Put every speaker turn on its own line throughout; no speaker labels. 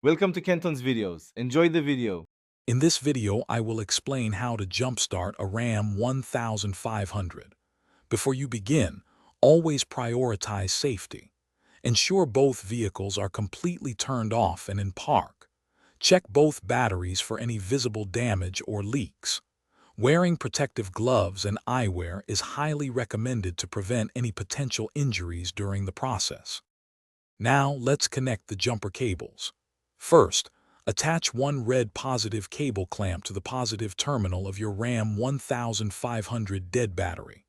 Welcome to Kenton's videos. Enjoy the video.
In this video, I will explain how to jumpstart a Ram 1500. Before you begin, always prioritize safety. Ensure both vehicles are completely turned off and in park. Check both batteries for any visible damage or leaks. Wearing protective gloves and eyewear is highly recommended to prevent any potential injuries during the process. Now, let's connect the jumper cables. First, attach one red positive cable clamp to the positive terminal of your Ram 1500 dead battery.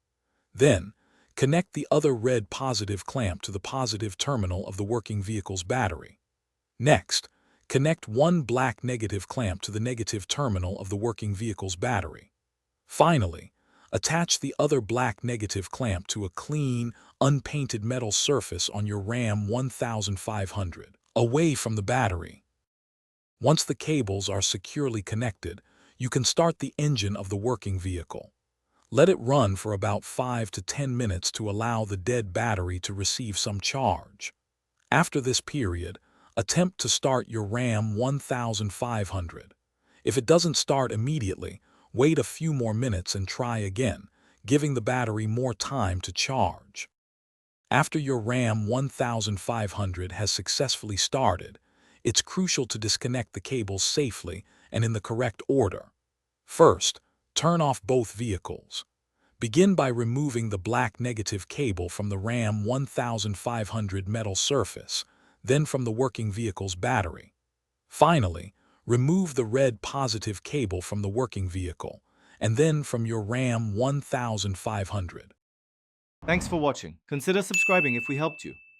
Then, connect the other red positive clamp to the positive terminal of the working vehicle's battery. Next, connect one black negative clamp to the negative terminal of the working vehicle's battery. Finally, attach the other black negative clamp to a clean, unpainted metal surface on your Ram 1500, away from the battery. Once the cables are securely connected, you can start the engine of the working vehicle. Let it run for about 5 to 10 minutes to allow the dead battery to receive some charge. After this period, attempt to start your Ram 1500. If it doesn't start immediately, wait a few more minutes and try again, giving the battery more time to charge. After your Ram 1500 has successfully started, it's crucial to disconnect the cables safely and in the correct order. First, turn off both vehicles. Begin by removing the black negative cable from the Ram 1500 metal surface, then from the working vehicle's battery. Finally, remove the red positive cable from the working vehicle, and then from your Ram 1500.
Thanks for watching. Consider subscribing if we helped you.